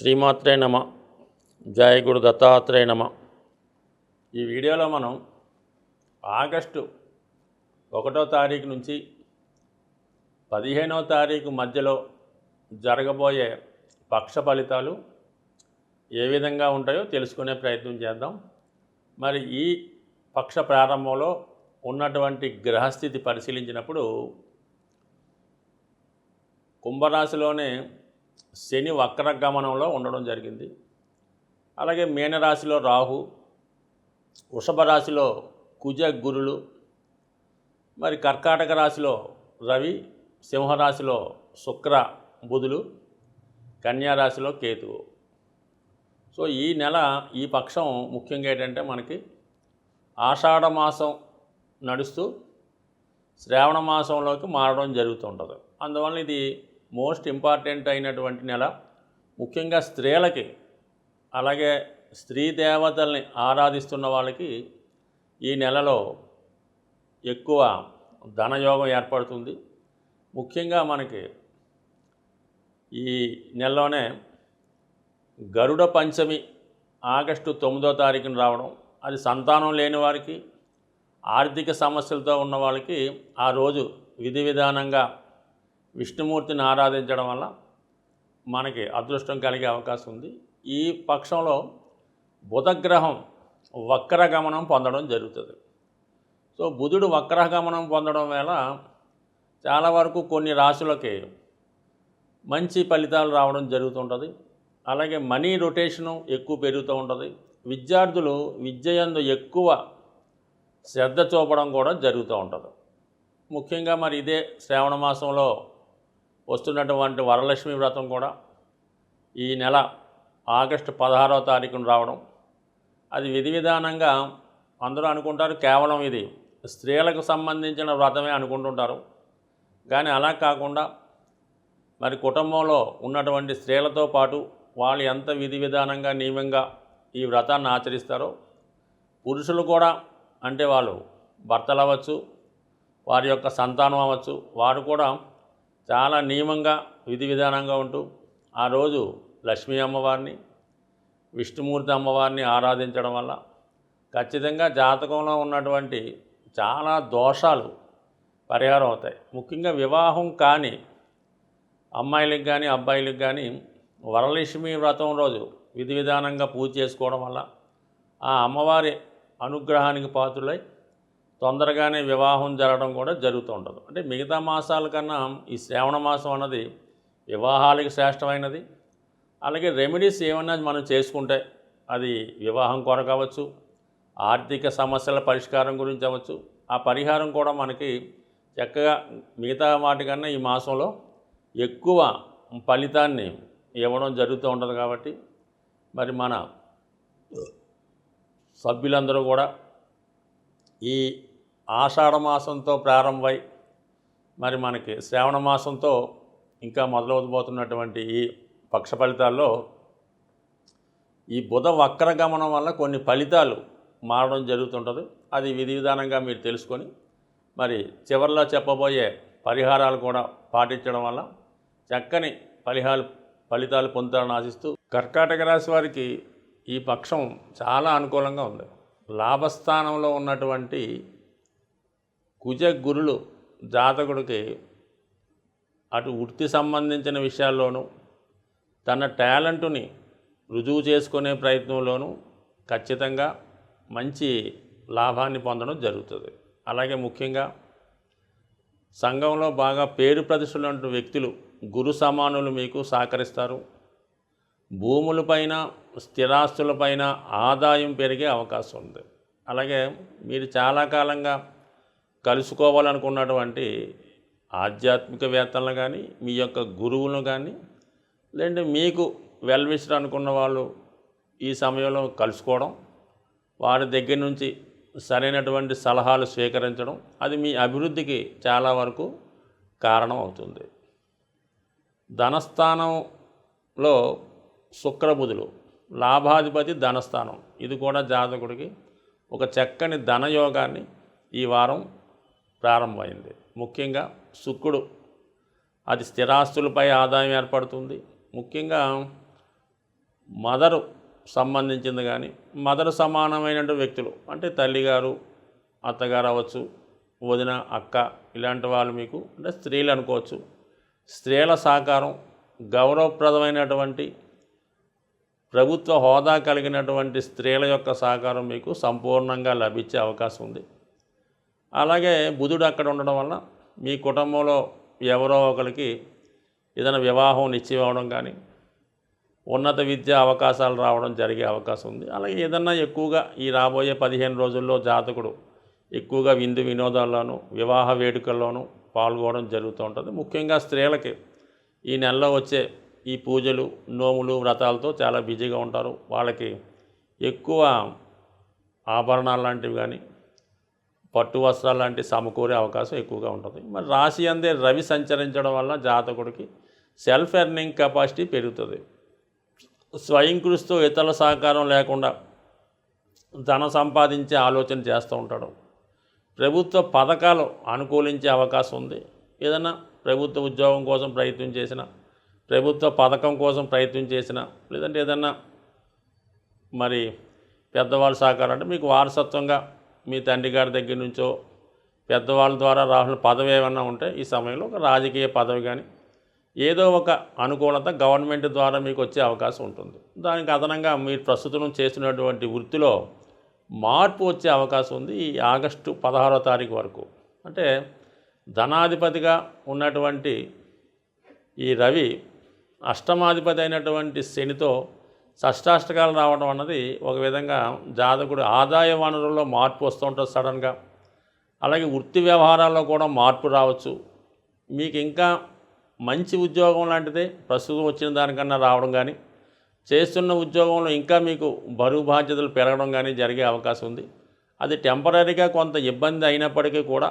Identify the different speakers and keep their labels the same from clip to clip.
Speaker 1: శ్రీమాత్రే నమ. జయ గురు దత్తాత్రేయ నమ. ఈ వీడియోలో మనం ఆగస్టు 1వ తారీఖు నుంచి 15వ తారీఖు మధ్యలో జరగబోయే పక్ష ఫలితాలు ఏ విధంగా ఉంటాయో తెలుసుకునే ప్రయత్నం చేద్దాం. మరి ఈ పక్ష ప్రారంభంలో ఉన్నటువంటి గ్రహస్థితి పరిశీలించినప్పుడు కుంభరాశిలోనే శని వక్రగమనంలో ఉండడం జరిగింది. అలాగే మీనరాశిలో రాహు, వృషభ రాశిలో కుజ గురులు, మరి కర్కాటక రాశిలో రవి, సింహరాశిలో శుక్ర బుధులు, కన్యా రాశిలో కేతువు. సో ఈ నెల ఈ పక్షం ముఖ్యంగా ఏంటంటే మనకి ఆషాఢ మాసం నడుస్తూ శ్రావణ మాసంలోకి మారడం జరుగుతుంటుంది. అందువల్ల ఇది మోస్ట్ ఇంపార్టెంట్ అయినటువంటి నెల. ముఖ్యంగా స్త్రీలకి, అలాగే స్త్రీ దేవతల్ని ఆరాధిస్తున్న వాళ్ళకి ఈ నెలలో ఎక్కువ ధనయోగం ఏర్పడుతుంది. ముఖ్యంగా మనకి ఈ నెలలోనే గరుడ పంచమి ఆగస్టు 9వ తారీఖున రావడం, అది సంతానం లేని వారికి, ఆర్థిక సమస్యలతో ఉన్న వాళ్ళకి ఆ రోజు విధి విధానంగా విష్ణుమూర్తిని ఆరాధించడం వల్ల మనకి అదృష్టం కలిగే అవకాశం ఉంది. ఈ పక్షంలో బుధగ్రహం వక్రగమనం పొందడం జరుగుతుంది. సో బుధుడు వక్రగమనం పొందడం వల్ల చాలా వరకు కొన్ని రాశులకి మంచి ఫలితాలు రావడం జరుగుతుంటుంది. అలాగే మనీ రొటేషను ఎక్కువ పెరుగుతూ ఉంటుంది. విద్యార్థులు విద్యయందు ఎక్కువ శ్రద్ధ చూపడం కూడా జరుగుతూ ఉంటుంది. ముఖ్యంగా మరి ఇదే శ్రావణ మాసంలో వస్తున్నటువంటి వరలక్ష్మి వ్రతం కూడా ఈ నెల ఆగస్టు 16వ తారీఖున రావడం, అది విధి విధానంగా అందరూ అనుకుంటారు కేవలం ఇది స్త్రీలకు సంబంధించిన వ్రతమే అనుకుంటుంటారు. కానీ అలా కాకుండా మరి కుటుంబంలో ఉన్నటువంటి స్త్రీలతో పాటు వాళ్ళు ఎంత విధి విధానంగా నియమంగా ఈ వ్రతాన్ని ఆచరిస్తారో పురుషులు కూడా, అంటే వాళ్ళు భర్తలు అవ్వచ్చు, వారి యొక్క సంతానం అవ్వచ్చు, వారు కూడా చాలా నియమంగా విధి విధానంగా ఉంటూ ఆ రోజు లక్ష్మీ అమ్మవారిని, విష్ణుమూర్తి అమ్మవారిని ఆరాధించడం వల్ల ఖచ్చితంగా జాతకంలో ఉన్నటువంటి చాలా దోషాలు పరిహారం అవుతాయి. ముఖ్యంగా వివాహం కాని అమ్మాయిలకు కానీ అబ్బాయిలకు కానీ వరలక్ష్మి వ్రతం రోజు విధి విధానంగా పూజ చేసుకోవడం వల్ల ఆ అమ్మవారి అనుగ్రహానికి పాత్రులై తొందరగానే వివాహం జరగడం కూడా జరుగుతూ ఉంటుంది. అంటే మిగతా మాసాల కన్నా ఈ శ్రావణ మాసం అన్నది వివాహాలకి శ్రేష్టమైనది. అలాగే రెమెడీస్ ఏమన్నా మనం చేసుకుంటే అది వివాహం కొరకు అవ్వచ్చు, ఆర్థిక సమస్యల పరిష్కారం గురించి అవ్వచ్చు, ఆ పరిహారం కూడా మనకి చక్కగా మిగతా వాటికన్నా ఈ మాసంలో ఎక్కువ ఫలితాన్ని ఇవ్వడం జరుగుతూ ఉంటుంది. కాబట్టి మరి మన సభ్యులందరూ కూడా ఈ ఆషాఢ మాసంతో ప్రారంభమై మరి మనకి శ్రావణ మాసంతో ఇంకా మొదలవబోతున్నటువంటి ఈ పక్ష ఫలితాల్లో ఈ బుధ వక్రగమనం వల్ల కొన్ని ఫలితాలు మారడం జరుగుతుంటుంది. అది విధి విధానంగా మీరు తెలుసుకొని మరి చివరిలో చెప్పబోయే పరిహారాలు కూడా పాటించడం వల్ల చక్కని ఫలితాలు పొందుతారని ఆశిస్తూ, కర్కాటక రాశి వారికి ఈ పక్షం చాలా అనుకూలంగా ఉంది. లాభస్థానంలో ఉన్నటువంటి కుజ గురులు జాతకుడికి అటు వృత్తి సంబంధించిన విషయాల్లోనూ తన టాలెంటుని రుజువు చేసుకునే ప్రయత్నంలోనూ ఖచ్చితంగా మంచి లాభాన్ని పొందడం జరుగుతుంది. అలాగే ముఖ్యంగా సంఘంలో బాగా పేరు ప్రతిష్టలున్న వ్యక్తులు, గురు సమానులు మీకు సహకరిస్తారు. భూములపైన, స్థిరాస్తులపైన ఆదాయం పెరిగే అవకాశం ఉంది. అలాగే మీరు చాలా కాలంగా కలుసుకోవాలనుకున్నటువంటి ఆధ్యాత్మికవేత్తలను కానీ, మీ యొక్క గురువులను కానీ, లేదంటే మీకు వెల్ విషర్ అనుకున్న వాళ్ళు ఈ సమయంలో కలుసుకోవడం, వారి దగ్గర నుంచి సరైనటువంటి సలహాలు స్వీకరించడం, అది మీ అభివృద్ధికి చాలా వరకు కారణం అవుతుంది. ధనస్థానంలో శుక్రబుధులు, లాభాధిపతి ధనస్థానం, ఇది కూడా జాతకుడికి ఒక చక్కని ధనయోగాన్ని ఈ వారం ప్రారంభమైంది. ముఖ్యంగా శుక్రుడు అది స్థిరాస్తులపై ఆదాయం ఏర్పడుతుంది. ముఖ్యంగా మదరు సంబంధించింది కానీ మదరు సమానమైనటువంటి వ్యక్తులు అంటే తల్లిగారు, అత్తగారు అవ్వచ్చు, వదిన, అక్క ఇలాంటి వాళ్ళు మీకు అంటే స్త్రీలు అనుకోవచ్చు. స్త్రీల సహకారం, గౌరవప్రదమైనటువంటి ప్రభుత్వ హోదా కలిగినటువంటి స్త్రీల యొక్క సహకారం మీకు సంపూర్ణంగా లభించే అవకాశం ఉంది. అలాగే బుధుడు అక్కడ ఉండడం వల్ల మీ కుటుంబంలో ఎవరో ఒకరికి ఏదైనా వివాహం నిశ్చయం అవ్వడం కానీ ఉన్నత విద్యా అవకాశాలు రావడం జరిగే అవకాశం ఉంది. అలాగే ఏదన్నా ఎక్కువగా ఈ రాబోయే 15 రోజుల్లో జాతకుడు ఎక్కువగా విందు వినోదాల్లోనూ వివాహ వేడుకల్లోనూ పాల్గొనడం జరుగుతూ ఉంటుంది. ముఖ్యంగా స్త్రీలకి ఈ నెలలో వచ్చే ఈ పూజలు, నోములు, వ్రతాలతో చాలా బిజీగా ఉంటారు. వాళ్ళకి ఎక్కువ ఆభరణాలు లాంటివి కానీ పట్టు వస్త్రాలు లాంటివి సమకూరే అవకాశం ఎక్కువగా ఉంటుంది. మరి రాశి అందే రవి సంచరించడం వల్ల జాతకుడికి సెల్ఫ్ ఎర్నింగ్ కెపాసిటీ పెరుగుతుంది. స్వయం కృషితో ఇతరుల సహకారం లేకుండా ధన సంపాదించే ఆలోచన చేస్తూ ఉంటాడు. ప్రభుత్వ పథకాలు అనుకూలించే అవకాశం ఉంది. ఏదైనా ప్రభుత్వ ఉద్యోగం కోసం ప్రయత్నం చేసిన, ప్రభుత్వ పథకం కోసం ప్రయత్నం చేసిన, లేదంటే ఏదన్నా మరి పెద్దవాళ్ళ సహకారం అంటే మీకు వారసత్వంగా మీ తండ్రి గారి దగ్గర నుంచో పెద్దవాళ్ళ ద్వారా రాసిన పదవి ఏమన్నా ఉంటే ఈ సమయంలో ఒక రాజకీయ పదవి కానీ ఏదో ఒక అనుకూలత గవర్నమెంట్ ద్వారా మీకు వచ్చే అవకాశం ఉంటుంది. దానికి అదనంగా మీరు ప్రస్తుతం చేస్తున్నటువంటి వృత్తిలో మార్పు వచ్చే అవకాశం ఉంది ఈ ఆగస్టు 16వ తారీఖు వరకు. అంటే ధనాధిపతిగా ఉన్నటువంటి ఈ రవి అష్టమాధిపతి అయినటువంటి శనితో షష్టాష్టకాలు రావడం అన్నది ఒక విధంగా జాతకుడు ఆదాయ వనరుల్లో మార్పు వస్తూ ఉంటుంది సడన్గా. అలాగే వృత్తి వ్యవహారాల్లో కూడా మార్పు రావచ్చు. మీకు ఇంకా మంచి ఉద్యోగం లాంటిదే ప్రస్తుతం వచ్చిన దానికన్నా రావడం కానీ, చేస్తున్న ఉద్యోగంలో ఇంకా మీకు బరువు బాధ్యతలు పెరగడం కానీ జరిగే అవకాశం ఉంది. అది టెంపరీగా కొంత ఇబ్బంది అయినప్పటికీ కూడా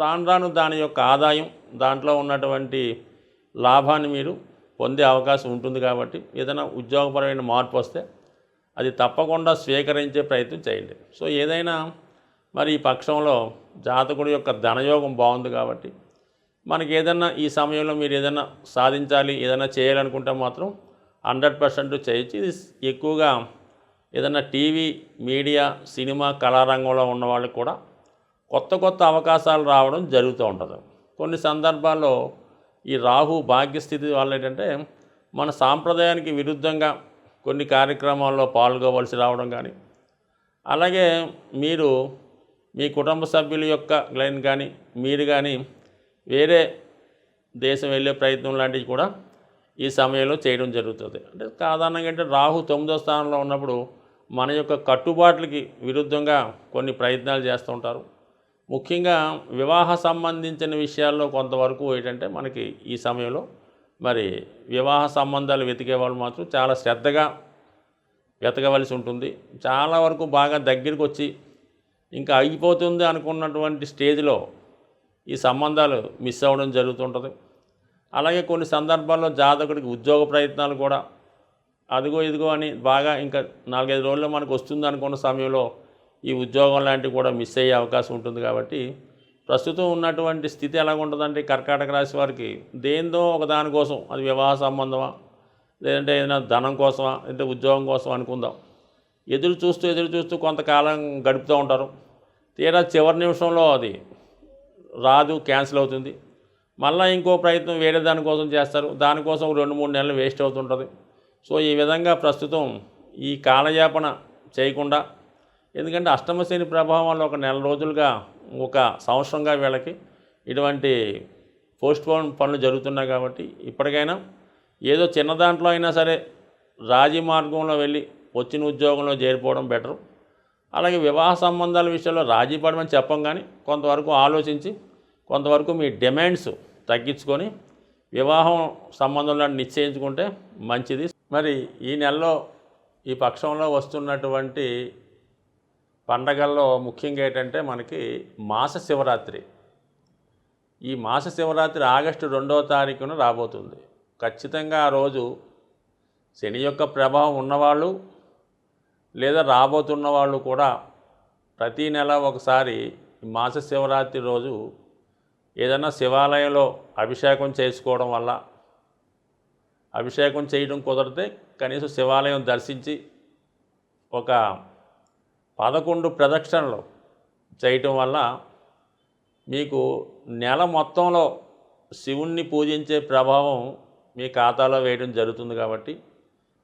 Speaker 1: రాను రాను దాని యొక్క ఆదాయం, దాంట్లో ఉన్నటువంటి లాభాన్ని మీరు పొందే అవకాశం ఉంటుంది. కాబట్టి ఏదైనా ఉద్యోగపరమైన మార్పు వస్తే అది తప్పకుండా స్వీకరించే ప్రయత్నం చేయండి. సో ఏదైనా మరి ఈ పక్షంలో జాతకుడి యొక్క ధనయోగం బాగుంది కాబట్టి మనకి ఏదన్నా ఈ సమయంలో మీరు ఏదైనా సాధించాలి, ఏదైనా చేయాలనుకుంటే మాత్రం 100% చేయొచ్చు. ఇది ఎక్కువగా ఏదైనా టీవీ, మీడియా, సినిమా, కళారంగంలో ఉన్న వాళ్ళకి కూడా కొత్త కొత్త అవకాశాలు రావడం జరుగుతూ ఉంటుంది. కొన్ని సందర్భాల్లో ఈ రాహు భాగ్యస్థితి వల్ల ఏంటంటే మన సాంప్రదాయానికి విరుద్ధంగా కొన్ని కార్యక్రమాల్లో పాల్గొవలసి రావడం కానీ, అలాగే మీరు మీ కుటుంబ సభ్యుల యొక్క లైన్ కానీ మీరు కానీ వేరే దేశం వెళ్ళే ప్రయత్నం లాంటివి కూడా ఈ సమయంలో చేయడం జరుగుతుంది. అంటే సాధారణంగా అంటే రాహు 9వ స్థానంలో ఉన్నప్పుడు మన యొక్క కట్టుబాట్లకి విరుద్ధంగా కొన్ని ప్రయత్నాలు చేస్తూ ఉంటారు. ముఖ్యంగా వివాహ సంబంధించిన విషయాల్లో కొంతవరకు ఏంటంటే మనకి ఈ సమయంలో మరి వివాహ సంబంధాలు వెతికే వాళ్ళు మాత్రం చాలా శ్రద్ధగా వెతకవలసి ఉంటుంది. చాలా వరకు బాగా దగ్గరికి వచ్చి ఇంకా అయిపోతుంది అనుకున్నటువంటి స్టేజ్లో ఈ సంబంధాలు మిస్ అవ్వడం జరుగుతుంటుంది. అలాగే కొన్ని సందర్భాల్లో జాతకుడికి ఉద్యోగ ప్రయత్నాలు కూడా అదిగో ఇదిగో అని బాగా ఇంకా 4-5 రోజుల్లో మనకు వస్తుంది అనుకున్న సమయంలో ఈ ఉద్యోగం లాంటివి కూడా మిస్ అయ్యే అవకాశం ఉంటుంది. కాబట్టి ప్రస్తుతం ఉన్నటువంటి స్థితి ఎలాగుంటుందంటే కర్కాటక రాశి వారికి దేందో ఒక దానికోసం, అది వివాహ సంబంధమా లేదంటే ఏదైనా ధనం కోసమా అంటే ఉద్యోగం కోసం అనుకుందాం, ఎదురు చూస్తూ కొంతకాలం గడుపుతూ ఉంటారు. తీరా చివరి నిమిషంలో అది రాదు, క్యాన్సిల్ అవుతుంది. మళ్ళీ ఇంకో ప్రయత్నం వేరే దానికోసం చేస్తారు. దానికోసం 2-3 నెలలు వేస్ట్ అవుతుంటుంది. సో ఈ విధంగా ప్రస్తుతం ఈ కాలయాపన చేయకుండా, ఎందుకంటే అష్టమ శని ప్రభావం వల్ల ఒక నెల రోజులుగా, ఒక సంవత్సరంగా వీళ్ళకి ఇటువంటి పోస్ట్పోన్ పనులు జరుగుతున్నాయి. కాబట్టి ఇప్పటికైనా ఏదో చిన్న దాంట్లో అయినా సరే రాజీ మార్గంలో వెళ్ళి వచ్చిన ఉద్యోగంలో చేరిపోవడం బెటరు. అలాగే వివాహ సంబంధాల విషయంలో రాజీ పడమని చెప్పం, కానీ కొంతవరకు ఆలోచించి కొంతవరకు మీ డిమాండ్స్ తగ్గించుకొని వివాహం సంబంధంలో నిశ్చయించుకుంటే మంచిది. మరి ఈ నెలలో ఈ పక్షంలో వస్తున్నటువంటి పండగల్లో ముఖ్యంగా ఏంటంటే మనకి మాస శివరాత్రి. ఈ మాస శివరాత్రి ఆగస్టు 2వ తారీఖున రాబోతుంది. ఖచ్చితంగా ఆ రోజు శని యొక్క ప్రభావం ఉన్నవాళ్ళు లేదా రాబోతున్న వాళ్ళు కూడా ప్రతీ నెల ఒకసారి మాస శివరాత్రి రోజు ఏదైనా శివాలయంలో అభిషేకం చేసుకోవడం వల్ల, అభిషేకం చేయడం కుదిరితే కనీసం శివాలయం దర్శించి ఒక 11 ప్రదక్షిణలు చేయటం వల్ల మీకు నెల మొత్తంలో శివుణ్ణి పూజించే ప్రభావం మీ ఖాతాలో వేయడం జరుగుతుంది. కాబట్టి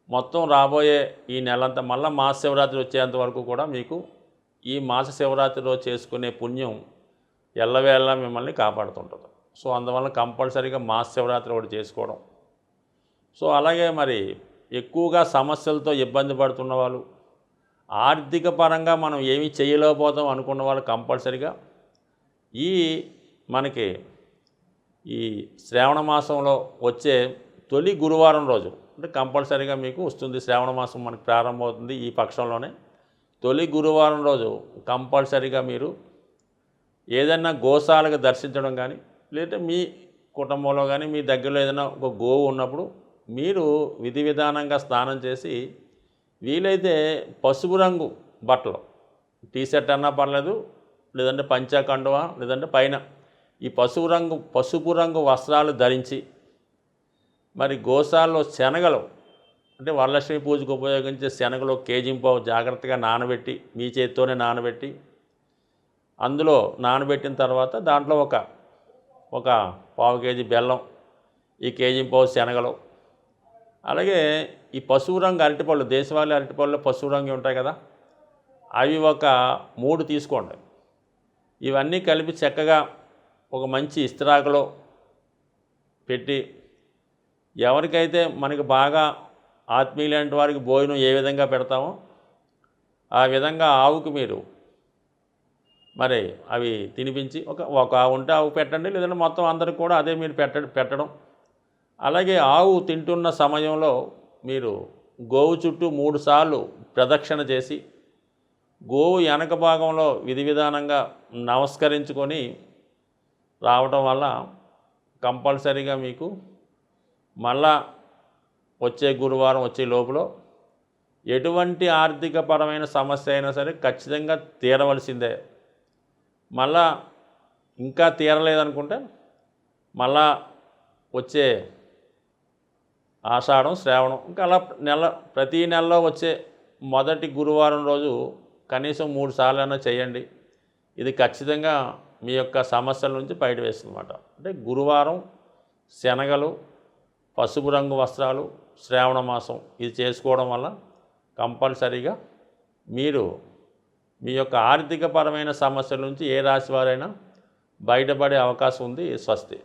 Speaker 1: మొత్తం రాబోయే ఈ నెలంతా మళ్ళీ మాస శివరాత్రి వచ్చేంత వరకు కూడా మీకు ఈ మాస శివరాత్రిలో చేసుకునే పుణ్యం ఎల్లవేళలా మిమ్మల్ని కాపాడుతుంటుంది. సో అందువల్ల కంపల్సరీగా మాస శివరాత్రి ఒకటి చేసుకోవడం. సో అలాగే మరి ఎక్కువగా సమస్యలతో ఇబ్బంది పడుతున్న వాళ్ళు, ఆర్థిక పరంగా మనం ఏమీ చేయలేకపోతాం అనుకున్న వాళ్ళు కంపల్సరీగా మనకి ఈ శ్రావణ మాసంలో వచ్చే తొలి గురువారం రోజు అంటే కంపల్సరీగా మీకు వస్తుంది. శ్రావణ మాసం మనకు ప్రారంభమవుతుంది ఈ పక్షంలోనే. తొలి గురువారం రోజు కంపల్సరీగా మీరు ఏదైనా గోశాలకు దర్శించడం కానీ, లేదంటే మీ కుటుంబంలో కానీ మీ దగ్గరలో ఏదైనా ఒక గోవు ఉన్నప్పుడు మీరు విధి విధానంగా స్నానం చేసి వీలైతే పసుపు రంగు బట్టలు, టీషర్ట్ అన్నా పర్లేదు, లేదంటే పంచా కండువా, లేదంటే పైన ఈ పసుపు రంగు వస్త్రాలు ధరించి మరి గోశాలలో శనగలు అంటే వరలక్ష్మి పూజకు ఉపయోగించే శనగలు కేజింపావు జాగ్రత్తగా నానబెట్టి మీ చేత్తోనే నానబెట్టి అందులో నానబెట్టిన తర్వాత దాంట్లో ఒక పావు కేజీ బెల్లం, ఈ కేజింపావు శనగలు, అలాగే ఈ పసుపు రంగు అరటిపళ్ళు, దేశవాళీ అరటిపళ్ళు పసుపు రంగు ఉంటాయి కదా, అవి ఒక 3 తీసుకోండి. ఇవన్నీ కలిపి చక్కగా ఒక మంచి ఇస్త్రాకులో పెట్టి ఎవరికైతే మనకి బాగా ఆత్మీయులంటి వారికి భోజనం ఏ విధంగా పెడతామో ఆ విధంగా ఆవుకు మీరు మరి అవి తినిపించి ఒక ఆవు ఉంటే ఆవు పెట్టండి, లేదంటే మొత్తం అందరికి కూడా అదే మీరు పెట్టడం. అలాగే ఆవు తింటున్న సమయంలో మీరు గోవు చుట్టూ 3 సార్లు ప్రదక్షిణ చేసి గోవు వెనక భాగంలో విధి విధానంగా నమస్కరించుకొని రావటం వల్ల కంపల్సరీగా మీకు మళ్ళా వచ్చే గురువారం వచ్చే లోపల ఎటువంటి ఆర్థికపరమైన సమస్య అయినా సరే ఖచ్చితంగా తీరవలసిందే. మళ్ళా ఇంకా తీరలేదనుకుంటే మళ్ళా వచ్చే ఆషాఢం, శ్రావణం, ఇంకా అలా ప్రతీ నెలలో వచ్చే మొదటి గురువారం రోజు కనీసం 3 సార్లైనా చేయండి. ఇది ఖచ్చితంగా మీ యొక్క సమస్యల నుంచి బయట వేస్తుందన్నమాట. అంటే గురువారం శనగలు, పసుపు రంగు వస్త్రాలు, శ్రావణ మాసం ఇది చేసుకోవడం వల్ల కంపల్సరీగా మీరు మీ యొక్క ఆర్థికపరమైన సమస్యల నుంచి ఏ రాశి వారైనా బయటపడే అవకాశం ఉంది. స్వస్తి.